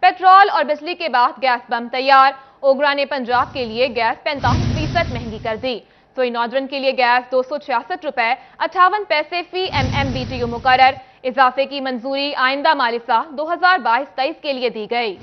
Petrol और बिजली के बाद गैस बम तैयार। ओगरा ने पंजाब के लिए गैस 45% महंगी कर दी। सोई नॉर्दर्न के लिए गैस 266 रुपए 58 पैसे फी MMBTU मुकर्रर। इजाफे की मंजूरी आइंदा माली साल 2022-23 के लिए दी गई।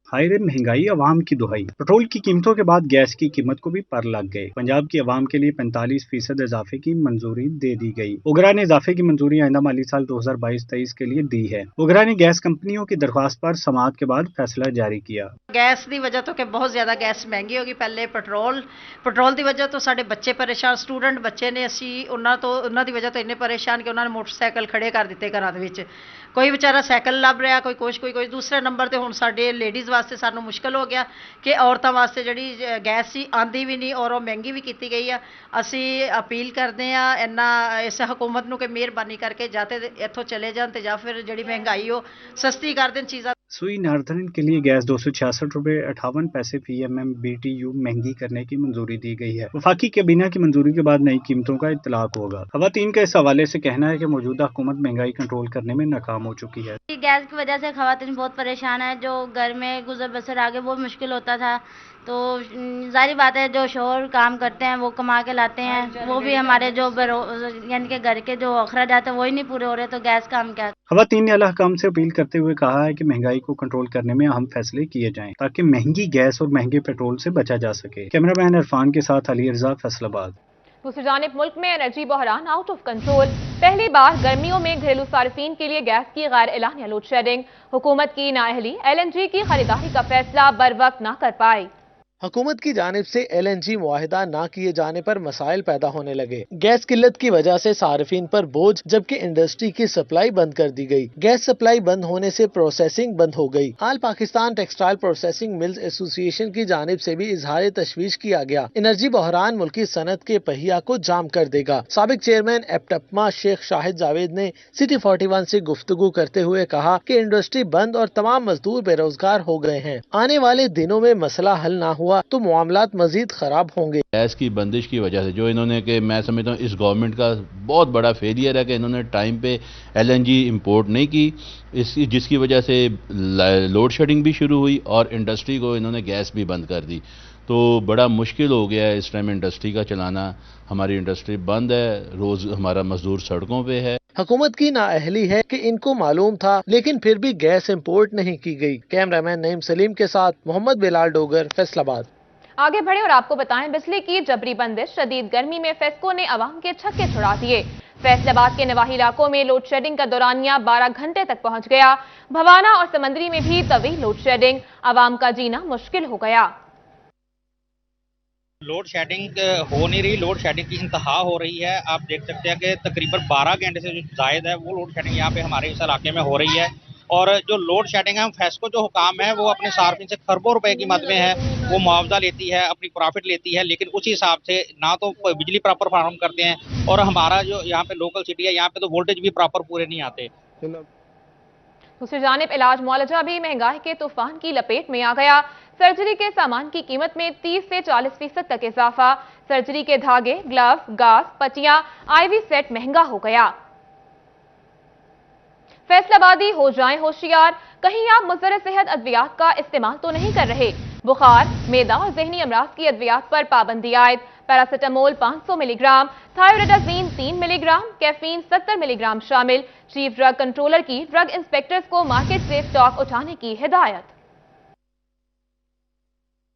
हाय रे महंगाई अवाम की दुहाई। पेट्रोल की कीमतों के बाद गैस की कीमत को भी पर लग गए। पंजाब की अवाम के लिए 45% इजाफे की मंजूरी दे दी गई। ओगरा ने इजाफे की मंजूरी आइंदा माली साल 2022-23 के लिए दी है। ओगरा ने गैस कंपनियों की दरख्वास्त पर समाअत के बाद फैसला जारी किया। गैस की वजह तो कि बहुत ज़्यादा गैस महंगी होगी। पहले पेट्रोल की वजह तो साढ़े बच्चे परेशान, स्टूडेंट बच्चे ने असी उन्होंने वजह तो इन्ने परेशान कि उन्होंने मोटरसाइकिल खड़े कर दिते घर के। कोई बेचारा साइकिल लभ रहा, कोई कुछ कोई दूसरे नंबर पर। हुण साडे लेडीज़ वास्ते सानू मुश्किल हो गया कि औरतों वास्ते जिहड़ी गैस सी आंदी भी नहीं और वो महंगी भी की गई है। असी अपील करते हैं इन्ना इस हुकूमत नूं कि मेहरबानी करके जाते इत्थों चले जान ते या फिर जिहड़ी महंगाई हो सस्ती कर देन चीज़ां। सुई नार्थन के लिए गैस 266 रुपए 58 पैसे फी MMBTU महंगी करने की मंजूरी दी गई है। वफाकी कैबिनेट की मंजूरी के बाद नई कीमतों का इत्तलाक होगा। खवातीन का इस हवाले से कहना है कि मौजूदा हुकूमत महंगाई कंट्रोल करने में नाकाम हो चुकी है। गैस की वजह से खवातीन बहुत परेशान है। जो घर में गुजर बसर आगे बहुत मुश्किल होता था, तो जाहिर बात है जो शोहर काम करते हैं वो कमा के लाते हैं, वो भी हमारे जो यानी कि घर के जो अखराजात है वही नहीं पूरे हो रहे, तो गैस का हम क्या। खवातीन ने अल्लाह हुकाम से अपील करते हुए कहा है कि महंगाई को कंट्रोल करने में अहम फैसले किए जाएं ताकि महंगी गैस और महंगे पेट्रोल से बचा जा सके। कैमरामैन इरफान के साथ अली रजा, फैसलाबाद। दूसरी जानिब मुल्क में एनर्जी बहरान आउट ऑफ कंट्रोल। पहली बार गर्मियों में घरेलू सार्फिन के लिए गैस की गैर एलानिया लोड शेडिंग। हुकूमत की नाअहली LNG की खरीदारी का फैसला बर वक्त न कर पाई। हुकूमत की जानिब से LNG मुआहिदा ना किए जाने पर मसाइल पैदा होने लगे। गैस किल्लत की वजह से सार्फिन पर बोझ, जबकि इंडस्ट्री की सप्लाई बंद कर दी गई। गैस सप्लाई बंद होने से प्रोसेसिंग बंद हो गई। All Pakistan textile processing mills association की जानिब से भी इजहार तशवीश किया गया। एनर्जी बहरान मुल्की सनत के पहिया को जाम कर देगा। साबिक चेयरमैन एप्टपमा शेख शाहिद जावेद ने सिटी 41 से गुफ्तगू करते हुए कहा कि इंडस्ट्री बंद और तमाम मजदूर बेरोजगार हो गए हैं। आने वाले दिनों में मसला हल ना हुआ तो मामलात मजीद खराब होंगे। गैस की बंदिश की वजह से जो इन्होंने कि मैं समझता हूँ इस गवर्नमेंट का बहुत बड़ा फेलियर है कि इन्होंने टाइम पे LNG इंपोर्ट नहीं की, जिसकी वजह से लोड शेडिंग भी शुरू हुई और इंडस्ट्री को इन्होंने गैस भी बंद कर दी। तो बड़ा मुश्किल हो गया है इस टाइम इंडस्ट्री का चलाना। हमारी इंडस्ट्री बंद है, रोज हमारा मजदूर सड़कों पे है। हुकूमत की नाअहली है कि इनको मालूम था लेकिन फिर भी गैस इंपोर्ट नहीं की गई। कैमरामैन नईम सलीम के साथ मोहम्मद बिलाल डोगर, फैसलाबाद। आगे बढ़े और आपको बताएं, बिजली की जबरी बंदिश। शदीद गर्मी में फेस्को ने अवाम के छक्के छुड़ा दिए। फैसलाबाद के नवाही इलाकों में लोड शेडिंग का दौरानिया 12 घंटे तक पहुंच गया। भवाना और समंदरी में भी तवील लोड शेडिंग। अवाम का जीना मुश्किल हो गया। लोड शेडिंग हो नहीं रही, लोड शेडिंग की इंतहा हो रही है। आप देख सकते हैं कि तकरीबन 12 घंटे से जो जायद है वो लोड शेडिंग यहाँ पे हमारे इस इलाके में हो रही है। और जो लोड शेडिंग है, फेस्को जो हुकाम है वो अपने सार्फिन से खरबों रुपए की मद में है, वो मुआवजा लेती है, अपनी प्रॉफिट लेती है, लेकिन उसी हिसाब से ना तो बिजली प्रॉपर फराहम करते हैं और हमारा जो यहाँ पे लोकल सिटी है यहाँ पे तो वोल्टेज भी प्रॉपर पूरे नहीं आते। दूसरी जानिब इलाज मुआलजा भी महंगाई के तूफान की लपेट में आ गया। सर्जरी के सामान की कीमत में 30 से 40% तक इजाफा। सर्जरी के धागे, ग्लव, गाज, पट्टियां, IV सेट महंगा हो गया। फैसलाबादी हो जाएं होशियार, कहीं आप मुज़र सेहत अद्वियात का इस्तेमाल तो नहीं कर रहे। बुखार, मैदा और जहनी अमराज की अद्वियात पर पाबंदी आयद। Paracetamol 500 milligram, thioridazine 3 milligram, caffeine 70 milligram शामिल। चीफ ड्रग कंट्रोलर की ड्रग इंस्पेक्टर्स को मार्केट से स्टॉक उठाने की हिदायत।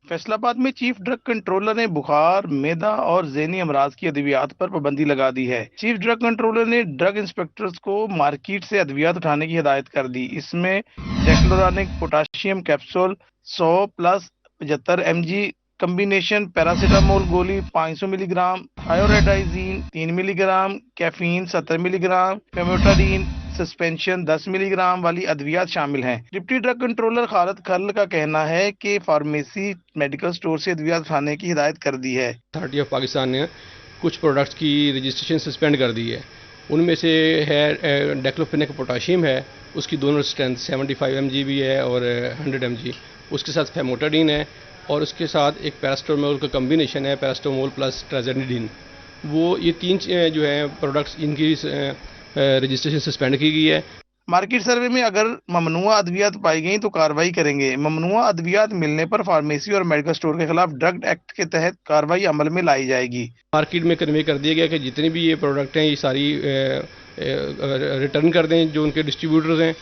फैसलाबाद में चीफ ड्रग कंट्रोलर ने बुखार, मैदा और ज़हनी अमराज की अद्वियात पर पाबंदी लगा दी है। चीफ ड्रग कंट्रोलर ने ड्रग इंस्पेक्टर्स को मार्केट से अद्वियात उठाने की हिदायत कर दी। इसमें diclofenac potassium capsule 100 plus 75 mg, combination paracetamol गोली 500 milligram, thioridazine 3 milligram, caffeine 70 milligram, famotidine suspension 10 milligram वाली अद्वियात शामिल हैं। Deputy drug controller Khalid Kharal का कहना है कि फार्मेसी मेडिकल स्टोर से अद्वियात उठाने की हिदायत कर दी है। अथॉरिटी ऑफ पाकिस्तान ने कुछ प्रोडक्ट्स की रजिस्ट्रेशन सस्पेंड कर दी है। उनमें से है डेक्लोफेनेक पोटाशियम है, उसकी दोनों स्ट्रेंथ 75 mg भी है और 100 mg। उसके साथ फेमोटाडीन है और उसके साथ एक पैरास्टामोल का कम्बिनेशन है, पैरास्टामोल प्लस ट्राजेडिन। वो ये तीन जो है प्रोडक्ट्स, इनकी रजिस्ट्रेशन सस्पेंड की गई है। मार्केट सर्वे में अगर ममनुआ अद्वियात पाई गई तो कार्रवाई करेंगे। ममनुआ अद्वियात मिलने पर फार्मेसी और मेडिकल स्टोर के खिलाफ ड्रग एक्ट के तहत कार्रवाई अमल में लाई जाएगी। मार्केट में कन्वे कर दिया गया कि जितनी भी ये प्रोडक्ट हैं ये सारी रिटर्न कर दें जो उनके डिस्ट्रीब्यूटर्स हैं,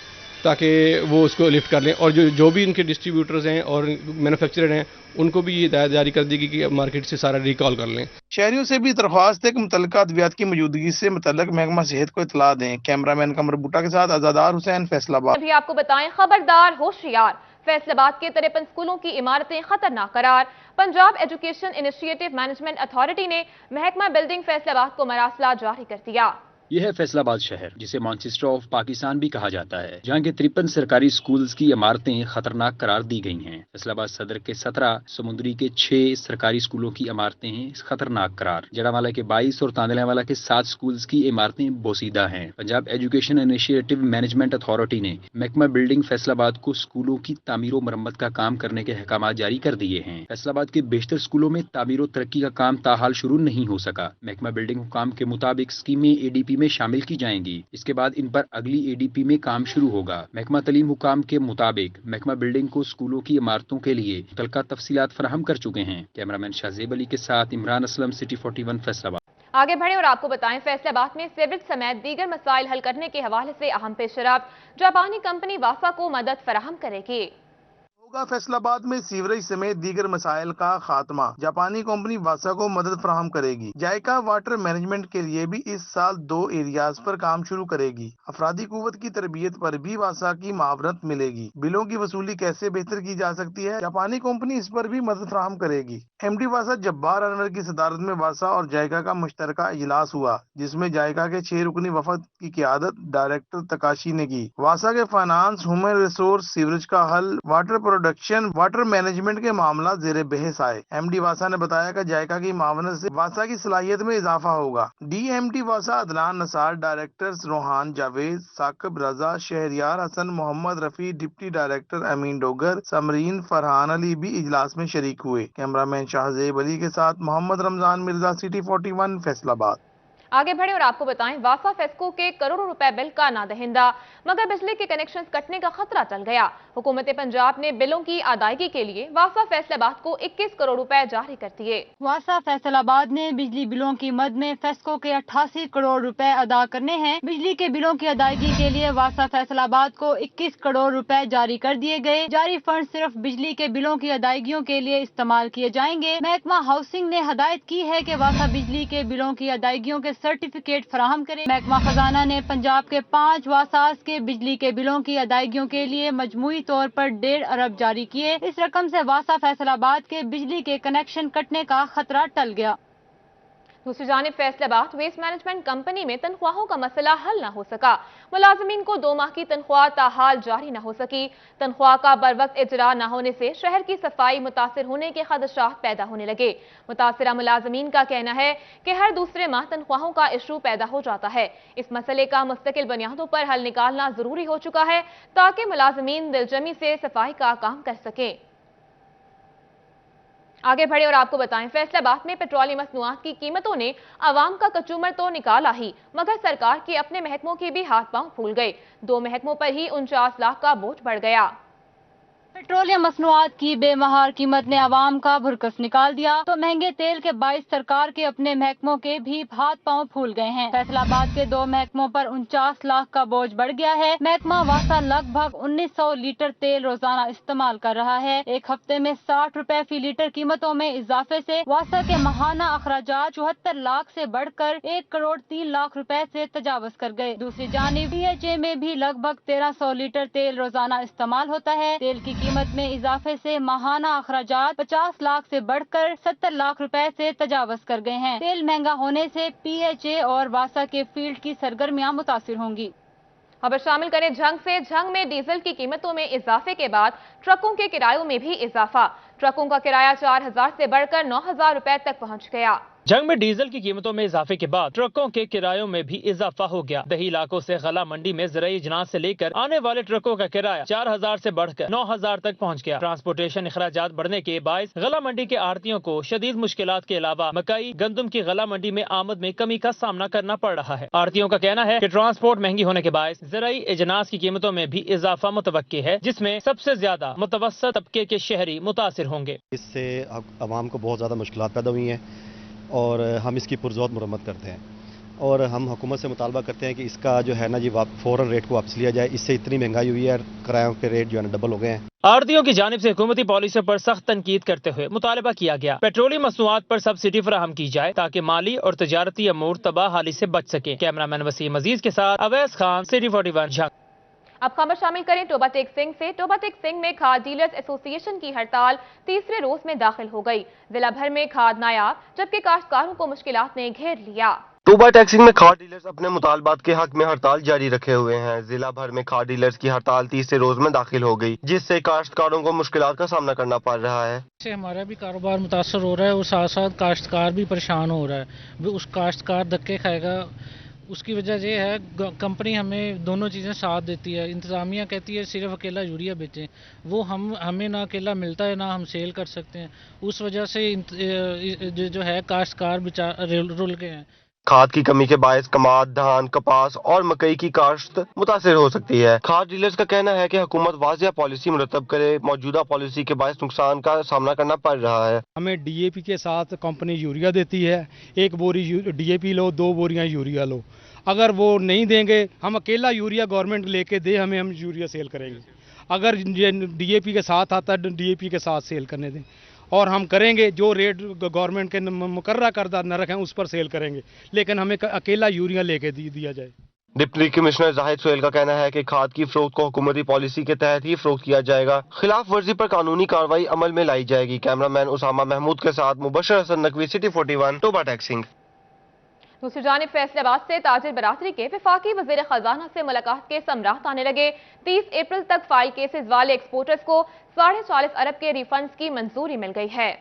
ताकि वो उसको लिफ्ट कर लें, और जो भी इनके डिस्ट्रीब्यूटर्स हैं और मैन्युफैक्चरर हैं उनको भी ये हिदायत जारी कर दी कि मार्केट से सारा रिकॉल कर लें। शहरियों से भी दरख्वास्त है कि मुतल्लिका अद्वियात की मौजूदगी से मुतल्लिक महकमा सेहत को इतला दें। कैमरामैन कमर बूटा के साथ आजादार हुसैन, फैसलाबाद। अभी आपको बताएं, खबरदार होशियार, फैसलाबाद के 53 स्कूलों की इमारतें खतरनाक करार। Punjab education initiative management authority ने महकमा बिल्डिंग फैसलाबाद को मरासला जारी कर दिया। यह है फैसलाबाद शहर, जिसे मानचेस्टर ऑफ पाकिस्तान भी कहा जाता है, जहां के 53 सरकारी स्कूल्स की इमारतें खतरनाक करार दी गई हैं। फैसलाबाद सदर के 17, समुंदरी के 6 सरकारी स्कूलों की इमारतें हैं खतरनाक करार। जड़ावाला के 22 और तांदलावाला के 7 स्कूल्स की इमारतें बोसीदा हैं। Punjab education initiative management authority ने महकमा बिल्डिंग फैसलाबाद को स्कूलों की तामीर मरम्मत का काम करने के अहकाम जारी कर दिए हैं। फैसलाबाद के बेशतर स्कूलों में तामीर तरक्की का काम ताहाल शुरू नहीं हो सका। महकमा बिल्डिंग हुकाम के मुताबिक स्कीमें ADP में शामिल की जाएंगी। इसके बाद इन पर अगली ADP में काम शुरू होगा। महकमा तलीम हुकाम के मुताबिक महकमा बिल्डिंग को स्कूलों की इमारतों के लिए मुतल्लिका तफसीलात फराहम कर चुके हैं। कैमरामैन शाहजेब अली के साथ इमरान असलम, सिटी 41 फैसलाबाद। आगे बढ़े और आपको बताएं, फैसलाबाद में सीवरेज समेत दीगर मसाइल हल करने के हवाले से अहम पेशरफ, जापानी कंपनी वासा को मदद फराहम करेगी। होगा फैसलाबाद में सीवरेज समेत दीगर मसाइल का खात्मा, जापानी कंपनी वासा को मदद फराहम करेगी। जायका वाटर मैनेजमेंट के लिए भी इस साल 2 एरियाज पर काम शुरू करेगी। अफरादी कुव्वत की तरबियत पर भी वासा की मावरत मिलेगी। बिलों की वसूली कैसे बेहतर की जा सकती है, जापानी कंपनी इस पर भी मदद फराहम करेगी। MD वासा जब्बार अनवर की सदारत में वासा और जायका का मुश्तरका इजलास हुआ, जिसमें जायका के 6 रुकनी वफद की क़ियादत डायरेक्टर तकाशी ने की। वासा के फाइनेंस, ह्यूमन रिसोर्स, सीवरेज का हल, वाटर प्रोडक्शन, वाटर मैनेजमेंट के मामला जेर बहस आए। MD वासा ने बताया कि जायका की मावनत से वासा की सलाहियत में इजाफा होगा। DMD वासा अदनान नसार, डायरेक्टर्स रोहान जावेद, साकिब रजा, शहरियार हसन, मोहम्मद रफी, डिप्टी डायरेक्टर अमीन डोगर, समरीन, फरहान अली भी इजलास में शरीक हुए। कैमरामैन शाहजेब अली के साथ मोहम्मद रमजान मिर्जा, सिटी 41 फैसलाबाद। आगे बढ़े और आपको बताएं, वासा फेस्को के करोड़ों रुपए बिल का नादहिंदा, मगर बिजली के कनेक्शंस कटने का खतरा टल गया। हुकूमत पंजाब ने बिलों की अदायगी के लिए वासा फैसलाबाद को 21 करोड़ रुपए जारी कर दिए। वासा फैसलाबाद ने बिजली बिलों की मद में फेस्को के 88 करोड़ रुपए अदा करने हैं। बिजली के बिलों की अदायगी के लिए वासा फैसलाबाद को 21 करोड़ रुपए जारी कर दिए गए। जारी फंड सिर्फ बिजली के बिलों की अदायगियों के लिए इस्तेमाल किए जाएंगे। महकमा हाउसिंग ने हदायत की है कि वासा बिजली के बिलों की अदायगियों के सर्टिफिकेट फराहम करे। महकमा खजाना ने पंजाब के 5 वासास के बिजली के बिलों की अदायगियों के लिए मजमूई तौर पर 1.5 अरब जारी किए। इस रकम से वासा फैसलाबाद के बिजली के कनेक्शन कटने का खतरा टल गया। दूसरी जानिब फैसलाबाद वेस्ट मैनेजमेंट कंपनी में तनख्वाहों का मसला हल न हो सका। मुलाजमीन को 2 माह की तनख्वाह ताहाल जारी न हो सकी। तनख्वाह का बरवक्त इजरा न होने से शहर की सफाई मुतासिर होने के खदशात पैदा होने लगे। मुतासिरा मुलाजमीन का कहना है कि हर दूसरे माह तनख्वाहों का इशू पैदा हो जाता है। इस मसले का मुस्तकिल बुनियादों पर हल निकालना जरूरी हो चुका है ताकि मुलाजमीन दिलजमी से सफाई का काम कर सकें। आगे बढ़े और आपको बताएं, फैसलाबाद में पेट्रोलियम मसनूआत की कीमतों ने आवाम का कचूमर तो निकाला ही, मगर सरकार के अपने महकमों के भी हाथ पांव फूल गए। 2 महकमों पर ही 49 लाख का बोझ बढ़ गया। पेट्रोलियम मसनूआत की बेमहार कीमत ने आवाम का भुरकस निकाल दिया तो महंगे तेल के बाइस सरकार के अपने महकमों के भी हाथ पांव फूल गए हैं। फैसलाबाद के 2 महकमों पर 49 लाख का बोझ बढ़ गया है। महकमा वासा लगभग 1900 लीटर तेल रोजाना इस्तेमाल कर रहा है। एक हफ्ते में 60 रुपए फी लीटर कीमतों में इजाफे से वासा के माहाना अखराजात 74 लाख से बढ़कर 1 करोड़ 3 लाख रुपए से तजावज कर गए। दूसरी जानिब DHA में भी लगभग 1300 लीटर तेल रोजाना इस्तेमाल होता है। तेल की कीमत में इजाफे से माहाना अखराजात 50 लाख से बढ़कर 70 लाख रुपए से तजावज कर गए हैं। तेल महंगा होने से PHA और वासा के फील्ड की सरगर्मियां मुतासिर होंगी। खबर शामिल करें झंग से। झंग में डीजल की कीमतों में इजाफे के बाद ट्रकों के किरायों में भी इजाफा। ट्रकों का किराया 4000 से बढ़कर 9000 रुपए तक पहुंच गया। जंग में डीजल की कीमतों में इजाफे के बाद ट्रकों के किरायों में भी इजाफा हो गया। दही इलाकों से गला मंडी में ज़राई अजनास से लेकर आने वाले ट्रकों का किराया 4000 से बढ़कर 9000 तक पहुंच गया। ट्रांसपोर्टेशन अखराजात बढ़ने के बायस गला मंडी के आड़तियों को शदीद मुश्किलात के अलावा मकई गंदम की गला मंडी में आमद में कमी का सामना करना पड़ रहा है। आड़तियों का कहना है कि ट्रांसपोर्ट महंगी होने के बायस ज़राई अजनास की कीमतों में भी इजाफा मुतवक्की है, जिसमें सबसे ज्यादा मुतवस्सत तबके के शहरी मुतासिर होंगे। इससे आवाम को बहुत ज्यादा मुश्किलात पैदा हुई हैं और हम इसकी पुरजोर मुरम्मत करते हैं और हम हुकूमत से मुतालबा करते हैं कि इसका जो है ना जी फ़ौरन रेट को वापस लिया जाए। इससे इतनी महंगाई हुई है, किरायों के रेट जो है ना डबल हो गए हैं। आड़तियों की जानिब से हुकूमती पॉलिसियों पर सख्त तनकीद करते हुए मुतालबा किया गया पेट्रोलियम मसनूआत पर सब्सिडी फराहम की जाए ताकि माली और तजारती अमूर तबाह हाली से बच सके। कैमरामैन वसीम अजीज के साथ अवैस खान, सिटी 41 झंग। अब खबर शामिल करें टोबा टेक सिंह से। टोबा टेक सिंह में खाद डीलर्स एसोसिएशन की हड़ताल तीसरे रोज में दाखिल हो गई। जिला भर में खाद नायाब, जबकि काश्तकारों को मुश्किलात ने घेर लिया। टोबा टेक सिंह में खाद डीलर्स अपने मुतालबात के हक में हड़ताल जारी रखे हुए हैं। जिला भर में खाद डीलर्स की हड़ताल तीसरे रोज में दाखिल हो गई, जिससे काश्तकारों को मुश्किलात का सामना करना पड़ रहा है। इससे हमारा भी कारोबार मुतासर हो रहा है और साथ साथ काश्तकार भी परेशान हो रहा है। उस काश्तकार धक्के खाएगा, उसकी वजह ये है कंपनी हमें दोनों चीज़ें साथ देती है। इंतज़ामिया कहती है सिर्फ अकेला यूरिया बेचें, वो हमें ना अकेला मिलता है ना हम सेल कर सकते हैं। उस वजह से जो है काश्तकार बेचारे रुल गए हैं। खाद की कमी के बायस कमाद, धान, कपास और मकई की काश्त मुतासिर हो सकती है। खाद डीलर्स का कहना है कि हुकूमत वाज़िया पॉलिसी मुरतब करे, मौजूदा पॉलिसी के बायस नुकसान का सामना करना पड़ रहा है। हमें डीएपी के साथ कंपनी यूरिया देती है, एक बोरी डीएपी लो, 2 बोरियां यूरिया लो। अगर वो नहीं देंगे, हम अकेला यूरिया गवर्नमेंट लेके दे हमें, हम यूरिया सेल करेंगे। अगर डीएपी के साथ आता है डीएपी के साथ सेल करने दें और हम करेंगे, जो रेट गवर्नमेंट के मुकर्रर करदा न रखें उस पर सेल करेंगे, लेकिन हमें अकेला यूरिया लेके दिया जाए। डिप्टी कमिश्नर जाहिद सोहेल का कहना है कि खाद की फरोख्त को हुकूमती पॉलिसी के तहत ही फरोख्त किया जाएगा। खिलाफ वर्जी पर कानूनी कार्रवाई अमल में लाई जाएगी। कैमरामैन उसामा महमूद के साथ मुबशर हसन नकवी, सिटी 41, टोबा टेक सिंह। दूसरी जानिब फैसलाबाद से ताजिर बरादरी के वफाकी वज़ीर खजाना से मुलाकात के समरात आने लगे। 30 अप्रैल तक फाइल केसेस वाले एक्सपोर्टर्स को 40.5 अरब के रिफंड्स की मंजूरी मिल गई है।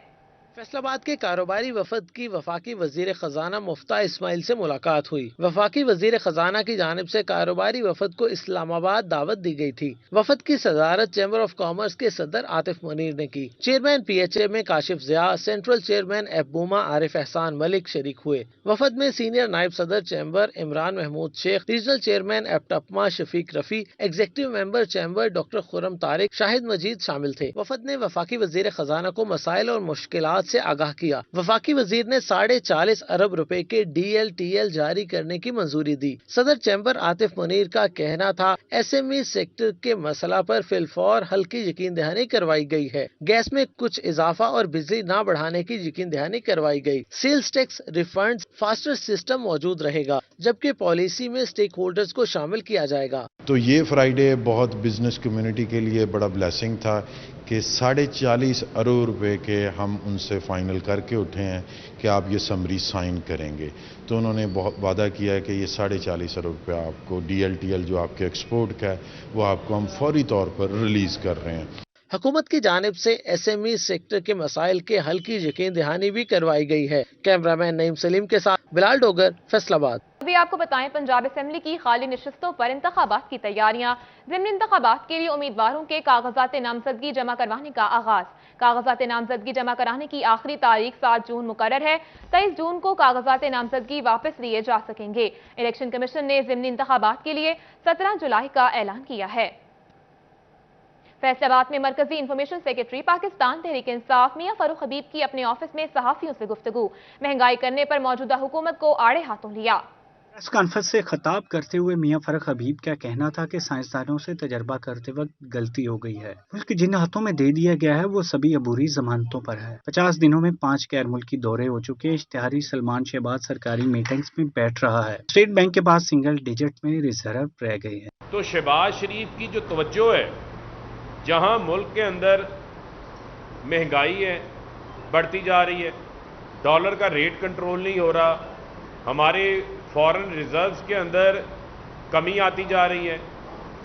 फैसलाबाद के कारोबारी वफद की वफाकी वजीर खजाना मुफ्ता इस्माइल से मुलाकात हुई। वफाकी वजीर खजाना की जानिब से कारोबारी वफद को इस्लामाबाद दावत दी गई थी। वफद की सदारत चैम्बर ऑफ कॉमर्स के सदर आतिफ मुनीर ने की। चेयरमैन PHA में काशिफ ज़िया, सेंट्रल चेयरमैन एबूमा आरिफ एहसान मलिक शरीक हुए। वफद में सीनियर नायब सदर chamber Imran Mahmood Sheikh, regional chairman एप्टपमा Shafiq Rafi, executive member chamber doctor Khurram Tariq, Shahid Majeed शामिल थे। वफद ने वफाकी वजीर खजाना को मसाइल और मुश्किलात से आगाह किया। वफाकी वजीर ने 40.5 अरब रुपए के DLTL जारी करने की मंजूरी दी। सदर चैम्बर आतिफ मुनीर का कहना था SME सेक्टर के मसला पर फिलफौर हल की यकीन दहानी करवाई गई है। गैस में कुछ इजाफा और बिजली न बढ़ाने की यकीन दहानी करवाई गई। Sales tax refund faster system मौजूद रहेगा, जबकि पॉलिसी में स्टेक होल्डर्स को शामिल किया जाएगा। तो ये फ्राइडे बहुत बिजनेस कम्युनिटी के लिए बड़ा ब्लेसिंग था कि 40.5 अरब रुपए के हम उनसे फाइनल करके उठे हैं कि आप ये समरी साइन करेंगे। तो उन्होंने बहुत वादा किया है कि ये 40.5 अरब रुपये आपको DLTL जो आपके एक्सपोर्ट का है वो आपको हम फौरी तौर पर रिलीज़ कर रहे हैं। हुकूमत की जानिब से SME सेक्टर के मसाइल के हल की यकीन दहानी भी करवाई गई है। कैमरामैन नईम सलीम के साथ बिलाल डोगर, फैसलाबाद। अभी आपको बताएं पंजाब असेंबली की खाली नशिस्तों पर इंतखाबात की तैयारियां। ज़िमनी इंतखाबात के लिए उम्मीदवारों के कागजात नामजदगी जमा करवाने का आगाज। कागजात नामजदगी जमा कराने की आखिरी तारीख 7 जून मुकर्रर है। 23 जून को कागजात नामजदगी वापस लिए जा सकेंगे। इलेक्शन कमीशन ने ज़िमनी इंतखाबात के लिए 17 जुलाई का ऐलान किया है। फैसलाबाद में मरकजी इंफॉर्मेशन सेक्रेटरी पाकिस्तान तहरीक इंसाफ मियां फरूख हबीब की अपने ऑफिस में सहाफियों से गुफ्तगू। महंगाई करने पर मौजूदा हुकूमत को आड़े हाथों लिया। प्रेस कॉन्फ्रेंस से खिताब करते हुए मियां फरूख हबीब का कहना था कि साइंसदानों से तजर्बा करते वक्त गलती हो गई है। मुल्क जिन हाथों में दे दिया गया है वो सभी अबूरी जमानतों पर है। 50 दिनों में 5 गैर मुल्की दौरे हो चुके। इश्तिहारी सलमान शहबाज सरकारी मीटिंग्स में बैठ रहा है। स्टेट बैंक के पास सिंगल डिजिट में रिजर्व रह गए हैं। तो शहबाज शरीफ की जो तवज्जो है, जहां मुल्क के अंदर महंगाई है बढ़ती जा रही है, डॉलर का रेट कंट्रोल नहीं हो रहा, हमारे फॉरेन रिजर्व्स के अंदर कमी आती जा रही है।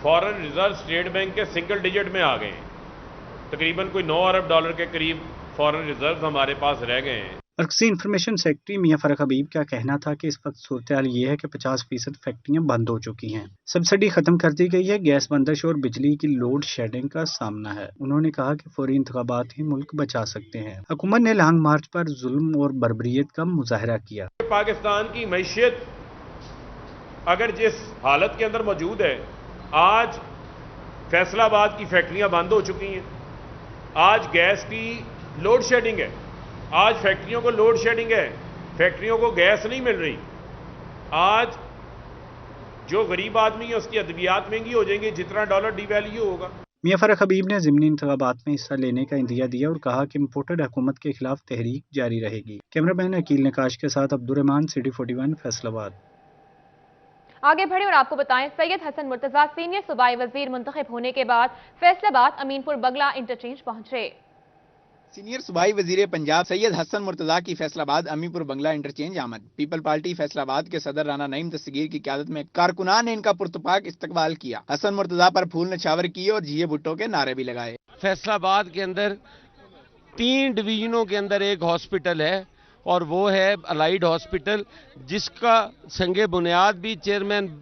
फॉरेन रिजर्व स्टेट बैंक के सिंगल डिजिट में आ गए हैं। तकरीबन कोई 9 अरब डॉलर के करीब फॉरेन रिजर्व्स हमारे पास रह गए हैं। मरकज़ी इंफॉर्मेशन सेक्रेटरी मियां फरक हबीब का कहना था कि इस वक्त सूरत हाल ये है कि 50% फैक्ट्रियां बंद हो चुकी हैं, सब्सिडी खत्म कर दी गई है, गैस बंदिश और बिजली की लोड शेडिंग का सामना है। उन्होंने कहा कि फौरी इंतखाबात ही मुल्क बचा सकते हैं। हुकूमत ने लॉन्ग मार्च पर जुल्म और बर्बरियत का मुजाहरा किया। पाकिस्तान की मैशियत अगर जिस हालत के अंदर मौजूद है, आज फैसलाबाद की फैक्ट्रियां बंद हो चुकी हैं, आज गैस की लोड शेडिंग है, आज फैक्ट्रियों को लोड शेडिंग है, फैक्ट्रियों को गैस नहीं मिल रही। आज जो गरीब आदमी है उसकी अद्वियात महंगी हो जाएंगी जितना डॉलर डिवैल्यू होगा। मियां फरक हबीब ने ज़िमनी इंतखाबात में हिस्सा लेने का इंदिया दिया और कहा कि इम्पोर्टेड हुकूमत के खिलाफ तहरीक जारी रहेगी। कैमरामैन अकील नकाश के साथ अब्दुर्रहमान, सिटी 41, फैसलाबाद। आगे बढ़े और आपको बताएं, सैयद हसन मुर्तजा सीनियर सूबाई वजीर मुंतखब होने के बाद फैसलाबाद अमीनपुर बगला इंटरचेंज पहुंचे। सीनियर सूबाई वजीर पंजाब सैयद हसन मुर्तजा की फैसलाबाद अमीपुर बंगला इंटरचेंज आमद। पीपल पार्टी फैसलाबाद के सदर राना नईम दस्तगीर की क़यादत में कारकुनान ने इनका पुरतपाक इस्तकबाल किया। हसन मुर्तजा पर फूल नछावर किए और जिए भुट्टो के नारे भी लगाए। फैसलाबाद के अंदर 3 डिवीजनों के अंदर एक हॉस्पिटल है और वो है अलाइड हॉस्पिटल, जिसका संगे बुनियाद भी चेयरमैन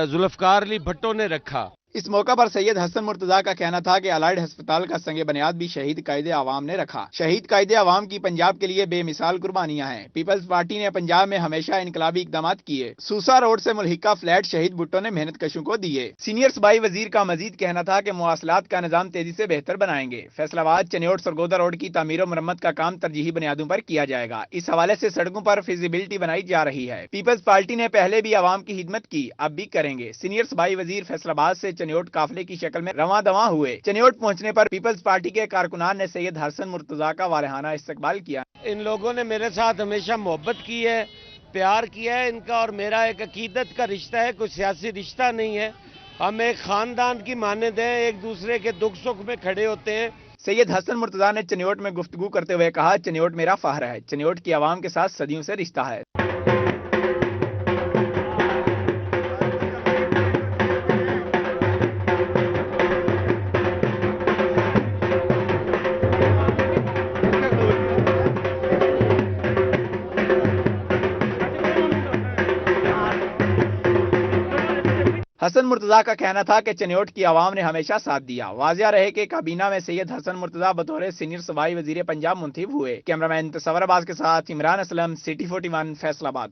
जुल्फकार अली भट्टो ने रखा। इस मौका पर सैयद हसन मुर्तजा का कहना था कि अलाइड अस्पताल का संगे बुनियाद भी शहीद कायदे आवाम ने रखा। शहीद कायदे आवाम की पंजाब के लिए बेमिसाल कुर्बानियां हैं। पीपल्स पार्टी ने पंजाब में हमेशा इनकलाबी इकदाम किए। सूसा रोड से मुल्हिका फ्लैट शहीद भुट्टो ने मेहनत कशों को दिए। सीनियर सूबाई वजीर का मजीद कहना था कि मुवासलात का निजाम तेजी से बेहतर बनाएंगे। फैसलाबाद चनियोट सरगोदा रोड की तामीर और मरम्मत का काम तरजीही बुनियादों पर किया जाएगा। इस हवाले से सड़कों पर फिजिबिलिटी बनाई जा रही है। पीपल्स पार्टी ने पहले भी आवाम की खिदमत की, अब भी करेंगे। सीनियर सूबाई वजीर फैसलाबाद से चनियोट काफिले की शक्ल में रवां दवां हुए। चनियोट पहुंचने पर पीपल्स पार्टी के कारकुनान ने सैयद हसन मुर्तजा का वारहाना इस्तकबाल किया। इन लोगों ने मेरे साथ हमेशा मोहब्बत की है, प्यार किया है। इनका और मेरा एक अकीदत का रिश्ता है, कोई सियासी रिश्ता नहीं है। हम एक खानदान की मानद हैं, एक दूसरे के दुख सुख में खड़े होते हैं। सैयद हसन मुर्तजा ने चनियोट में गुफ्तगू करते हुए कहा, चनियोट मेरा फहर है, चनियोट की आवाम के साथ सदियों से रिश्ता है। हसन मुर्तजा का कहना था कि चनियोट की आवाम ने हमेशा साथ दिया। वाजिया रहे कि काबीना में सैयद हसन मुर्तजा बतौर सीनियर सूबाई वजीर पंजाब मुंतखब हुए। कैमरामैन तसव्वुर अब्बास के साथ इमरान असलम, सिटी 41, फैसलाबाद।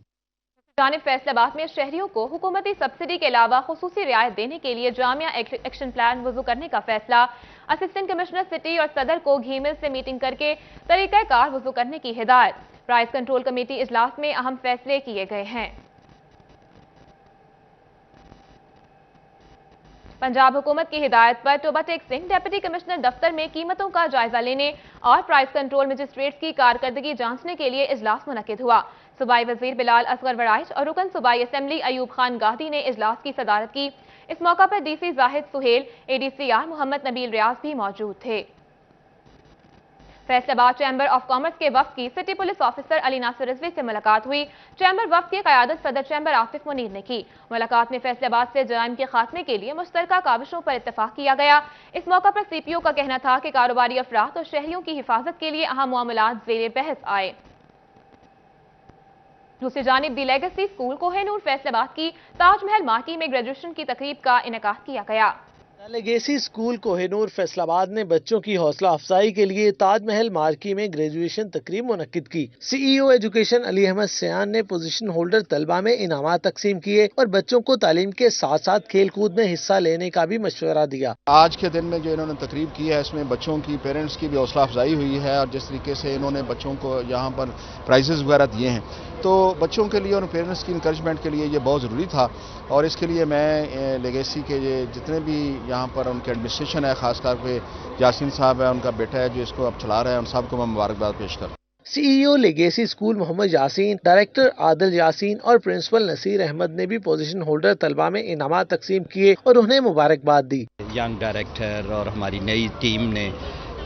जानिब फैसलाबाद में शहरियों को हुकूमती सब्सिडी के अलावा खुसूसी रियायत देने के लिए जामिया एक्शन प्लान वजू करने का फैसला। असिस्टेंट कमिश्नर सिटी और सदर को घीमिल से मीटिंग करके तरीक़ाकार वजू करने की हिदायत। प्राइस कंट्रोल कमेटी इजलास में अहम फैसले किए गए हैं। पंजाब हुकूमत की हिदायत पर टोबा टेक सिंह डिप्टी कमिश्नर दफ्तर में कीमतों का जायजा लेने और प्राइस कंट्रोल मजिस्ट्रेट्स की कारकर्दगी जांचने के लिए इजलास मुनक्किद हुआ। सूबाई वजीर बिलाल असगर वड़ाइच और रुकन सूबाई असम्बली अयूब खान गादी ने इजलास की सदारत की। इस मौका पर डीसी जाहिद सुहेल, एडीसीआर मोहम्मद नबील रियाज भी मौजूद थे। फैसलाबाद चैम्बर ऑफ कॉमर्स के वफ्द की city police officer Ali Nasir Rizvi से मुलाकात हुई। चैम्बर वफ्द की क़यादत सदर चैम्बर आसिफ मुनीर ने की। मुलाकात में फैसलाबाद से जराइम के खात्मे के लिए मुश्तरका काविशों पर इत्तफाक किया गया। इस मौका पर सीपीओ का कहना था कि कारोबारी अफराद और शहरियों की हिफाजत के लिए अहम मामलात ज़ेरे बहस आए। दूसरी जानिब दी लेगेसी स्कूल कोहेनूर फैसलाबाद की ताजमहल मार्की में ग्रेजुएशन की तकरीब का इनेकाद किया गया। लेगेसी स्कूल कोहेनूर फैसलाबाद ने बच्चों की हौसला अफजाई के लिए ताजमहल मार्की में ग्रेजुएशन तकरीब मुनक्किद की। सीईओ एजुकेशन अली अहमद सयान ने पोजीशन होल्डर तलबा में इनामात तकसीम किए और बच्चों को तालीम के साथ साथ खेल कूद में हिस्सा लेने का भी मशवरा दिया। आज के दिन में जो इन्होंने तकरीब की है, इसमें बच्चों की पेरेंट्स की भी हौसला अफजाई हुई है और जिस तरीके से इन्होंने बच्चों को यहाँ पर प्राइजेस वगैरह दिए हैं, तो बच्चों के लिए और पेरेंट्स की इंकरेजमेंट के लिए ये बहुत ज़रूरी था। और इसके लिए मैं लेगेसी के जितने भी यहाँ पर उनके एडमिनिस्ट्रेशन है, खासतौर पे यासीन साहब है, उनका बेटा है जो इसको अब चला रहा है, उन सबको मैं मुबारकबाद पेश कर। CEO legacy school Mohammad Yasin, director Adil Yasin और प्रिंसिपल नसीर अहमद ने भी पोजीशन होल्डर तलबा में इनामात तकसीम किए और उन्हें मुबारकबाद दी। यंग डायरेक्टर और हमारी नई टीम ने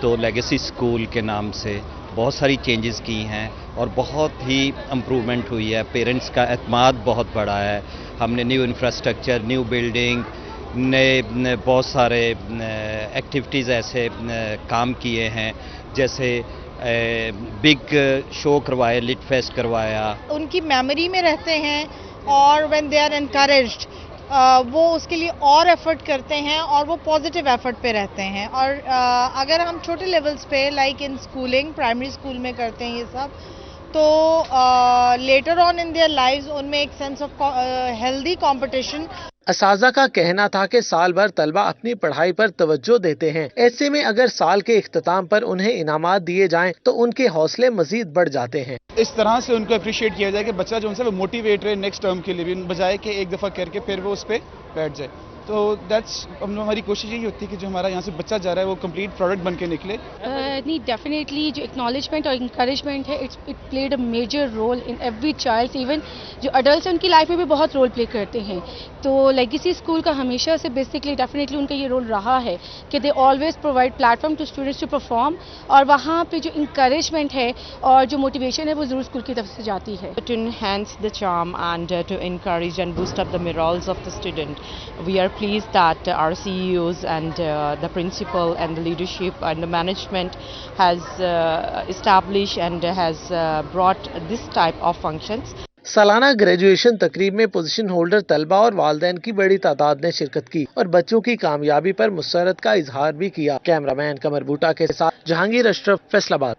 तो लेगेसी स्कूल के नाम से बहुत सारी चेंजेस की हैं और बहुत ही इम्प्रूवमेंट हुई है। पेरेंट्स का एतमाद बहुत बड़ा है। हमने न्यू इंफ्रास्ट्रक्चर, न्यू बिल्डिंग, नए बहुत सारे एक्टिविटीज़ ऐसे काम किए हैं, जैसे बिग शो करवाए, लिट फेस्ट करवाया। उनकी मेमोरी में रहते हैं और व्हेन दे आर एनकरेज्ड वो उसके लिए और एफर्ट करते हैं और वो पॉजिटिव एफर्ट पे रहते हैं। और अगर हम छोटे लेवल्स पे like in schooling, primary school में करते हैं ये सब, तो later on in their lives उनमें एक सेंस ऑफ हेल्दी कंपटीशन। असाजा का कहना था कि साल भर तलबा अपनी पढ़ाई पर तवज्जो देते हैं, ऐसे में अगर साल के इख्तिताम पर उन्हें इनामात दिए जाएं तो उनके हौसले मजीद बढ़ जाते हैं। इस तरह से उनको अप्रिशिएट किया जाए कि बच्चा जो उनसे वो मोटिवेट रहे नेक्स्ट टर्म के लिए भी, बजाय कि एक दफ़ा करके फिर वो उस पर बैठ जाए। तो दैट्स हमारी कोशिश यही होती है कि जो हमारा यहाँ से बच्चा जा रहा है वो कंप्लीट प्रोडक्ट बन के निकले। नहीं, डेफिनेटली जो एक्नॉलेजमेंट और इंकरेजमेंट है it played a major role in every child. Even जो अडल्ट हैं उनकी लाइफ में भी बहुत रोल प्ले करते हैं। तो लेगेसी स्कूल का हमेशा से बेसिकली डेफिनेटली उनका ये रोल रहा है कि they always provide platform to students to perform, और वहाँ पे जो इंकरेजमेंट है और जो मोटिवेशन है वो ज़रूर स्कूल की तरफ से जाती है। To enhance the charm and to encourage and boost up the morals of the student, we are pleased that our CEOs and the principal and the leadership and the management has established and has brought this type of functions. सालाना graduation तकरीब में position holder तलबा और वालिदैन की बड़ी तादाद ने शिरकत की और बच्चों की कामयाबी पर मुसरत का इजहार भी किया। कैमरामैन कमर बूटा के साथ जहांगीर अशरफ, फैसलाबाद।